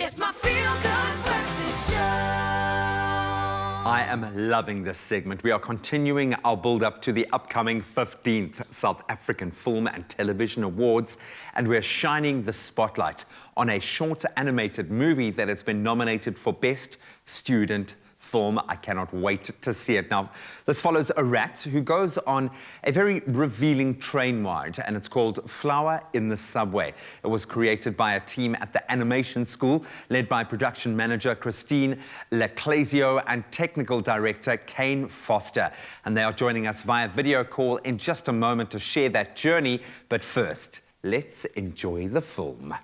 It's my feel-good breakfast show. I am loving this segment. We are continuing our build-up to the upcoming 15th South African Film and Television Awards, and we're shining the spotlight on a short animated movie that has been nominated for Best Student Film. I cannot wait to see it. Now, this follows a rat who goes on a very revealing train ride, and it's called Flower in the Subway. It was created by a team at the animation school, led by production manager Christine Clézio and technical director Kane Forster. And they are joining us via video call in just a moment to share that journey. But first, let's enjoy the film.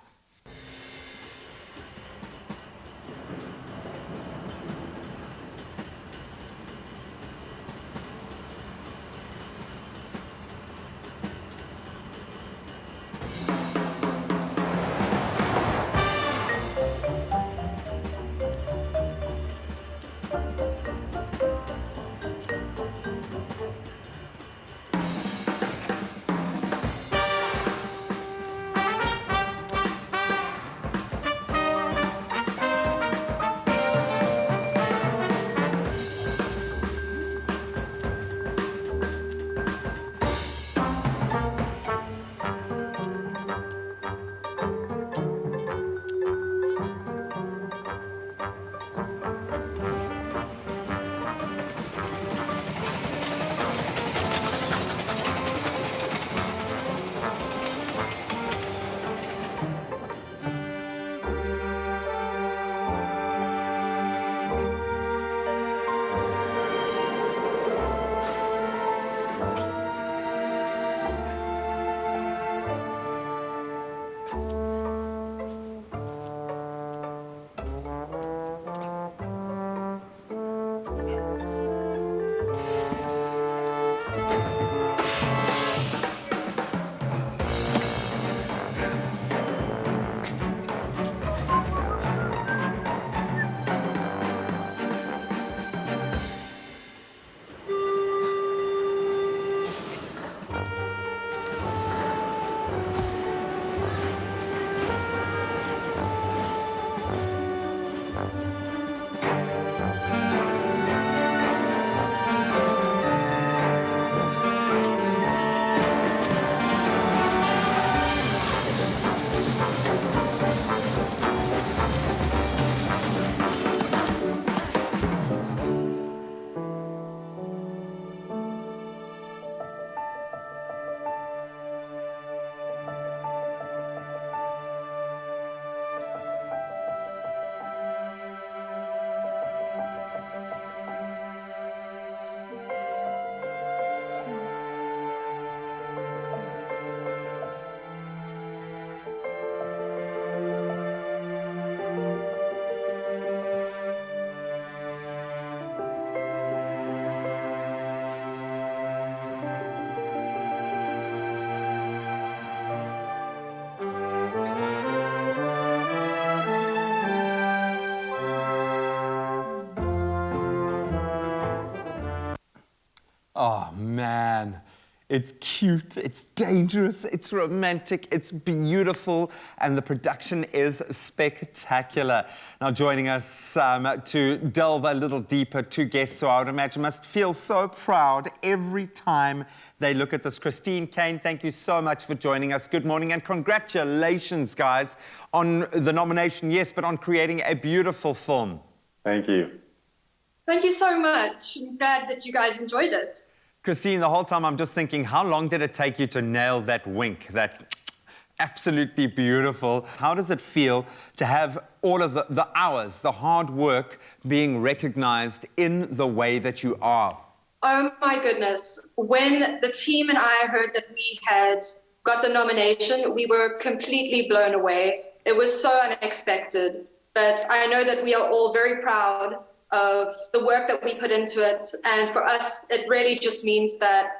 Oh, man. It's cute, it's dangerous, it's romantic, it's beautiful, and the production is spectacular. Now, joining us to delve a little deeper, two guests who I would imagine must feel so proud every time they look at this. Christine, Kane, thank you so much for joining us. Good morning, and congratulations, guys, on the nomination, yes, but on creating a beautiful film. Thank you. Thank you so much. I'm glad that you guys enjoyed it. Christine, the whole time I'm just thinking, how long did it take you to nail that wink, that absolutely beautiful? How does it feel to have all of the hours, the hard work being recognized in the way that you are? Oh my goodness. When the team and I heard that we had got the nomination, we were completely blown away. It was so unexpected, but I know that we are all very proud of the work that we put into it. And for us, it really just means that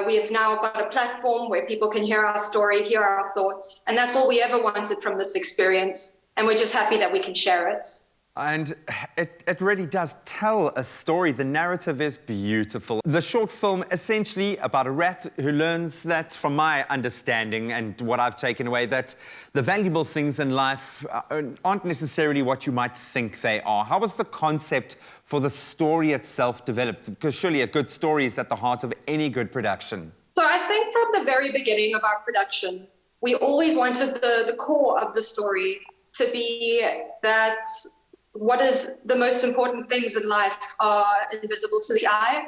we have now got a platform where people can hear our story, hear our thoughts. And that's all we ever wanted from this experience. And we're just happy that we can share it. And it really does tell a story. The narrative is beautiful. The short film, essentially about a rat who learns that, from my understanding and what I've taken away, that the valuable things in life aren't necessarily what you might think they are. How was the concept for the story itself developed? Because surely a good story is at the heart of any good production. So I think from the very beginning of our production, we always wanted the core of the story to be that what is the most important things in life are invisible to the eye,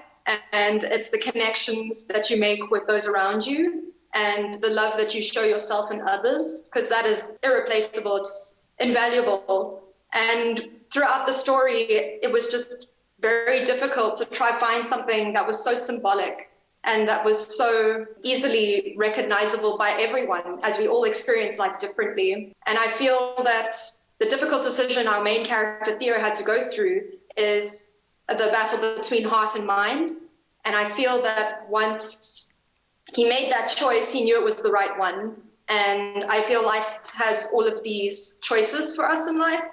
and it's the connections that you make with those around you and the love that you show yourself and others, because that is irreplaceable, it's invaluable. And throughout the story, it was just very difficult to try find something that was so symbolic and that was so easily recognizable by everyone, as we all experience life differently. And I feel that the difficult decision our main character, Theo, had to go through is the battle between heart and mind. And I feel that once he made that choice, he knew it was the right one. And I feel life has all of these choices for us in life.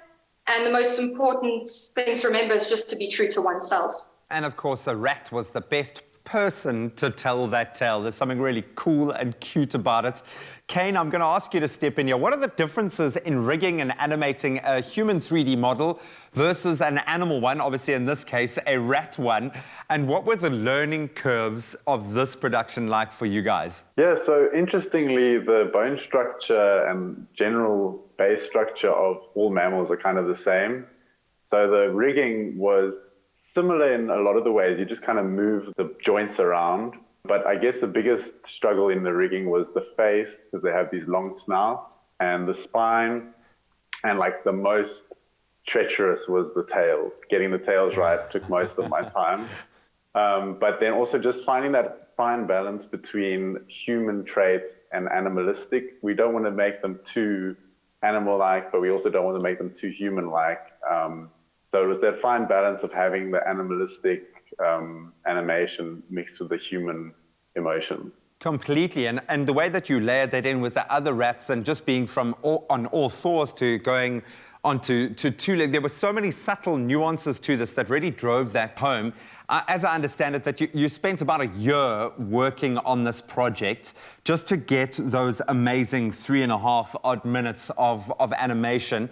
And the most important thing to remember is just to be true to oneself. And of course, a rat was the best person to tell that tale. There's something really cool and cute about it. Kane, I'm going to ask you to step in here. What are the differences in rigging and animating a human 3D model versus an animal one, obviously in this case a rat one, and what were the learning curves of this production like for you guys? Yeah, so interestingly, the bone structure and general base structure of all mammals are kind of the same. So the rigging was similar in a lot of the ways. You just kind of move the joints around. But I guess the biggest struggle in the rigging was the face, because they have these long snouts, and the spine, and like the most treacherous was the tail. Getting the tails right took most of my time. But then also just finding that fine balance between human traits and animalistic. We don't want to make them too animal-like, but we also don't want to make them too human-like. So it was that fine balance of having the animalistic animation mixed with the human emotion. Completely, and the way that you layered that in with the other rats and just being from on all fours to going onto two legs, there were so many subtle nuances to this that really drove that home. As I understand it, that you spent about a year working on this project just to get those amazing 3.5 odd minutes of animation.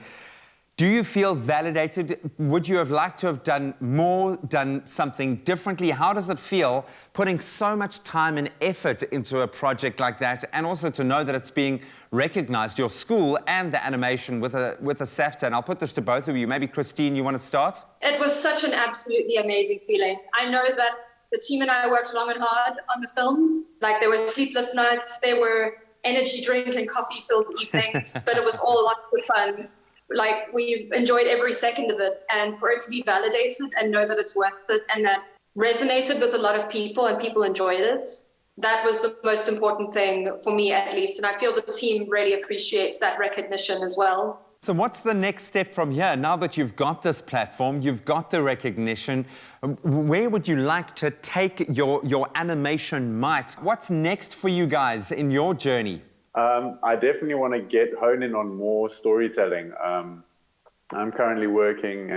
Do you feel validated? Would you have liked to have done more, done something differently? How does it feel putting so much time and effort into a project like that, and also to know that it's being recognized, your school and the animation with a SAFTA? And I'll put this to both of you. Maybe Christine, you want to start? It was such an absolutely amazing feeling. I know that the team and I worked long and hard on the film. Like, there were sleepless nights, there were energy drink and coffee-filled evenings, but it was all lots of fun. Like, we enjoyed every second of it, and for it to be validated and know that it's worth it and that resonated with a lot of people and people enjoyed it, that was the most important thing for me, at least. And I feel the team really appreciates that recognition as well. So what's the next step from here? Now that you've got this platform, you've got the recognition, where would you like to take your animation might? What's next for you guys in your journey? I definitely want to hone in on more storytelling. I'm currently working,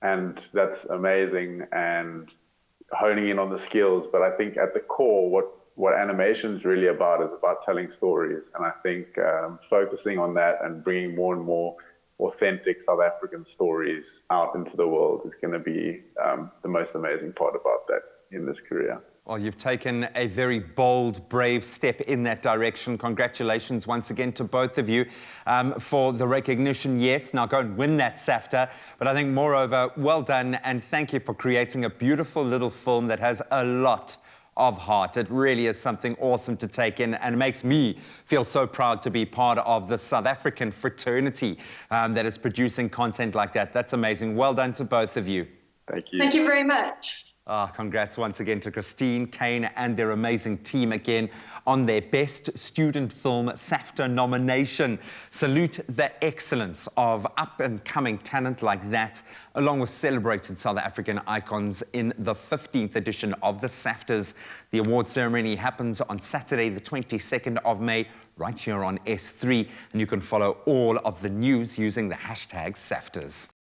and that's amazing, and honing in on the skills. But I think at the core, what animation is really about is about telling stories. And I think focusing on that and bringing more and more authentic South African stories out into the world is going to be the most amazing part about that in this career. Well, you've taken a very bold, brave step in that direction. Congratulations once again to both of you for the recognition. Yes, now go and win that SAFTA. But I think moreover, well done, and thank you for creating a beautiful little film that has a lot of heart. It really is something awesome to take in, and it makes me feel so proud to be part of the South African fraternity that is producing content like that. That's amazing. Well done to both of you. Thank you. Thank you very much. Congrats once again to Christine, Kane, and their amazing team again on their Best Student Film SAFTA nomination. Salute the excellence of up-and-coming talent like that, along with celebrated South African icons in the 15th edition of the SAFTAs. The award ceremony happens on Saturday, the 22nd of May, right here on S3, and you can follow all of the news using the hashtag SAFTAs.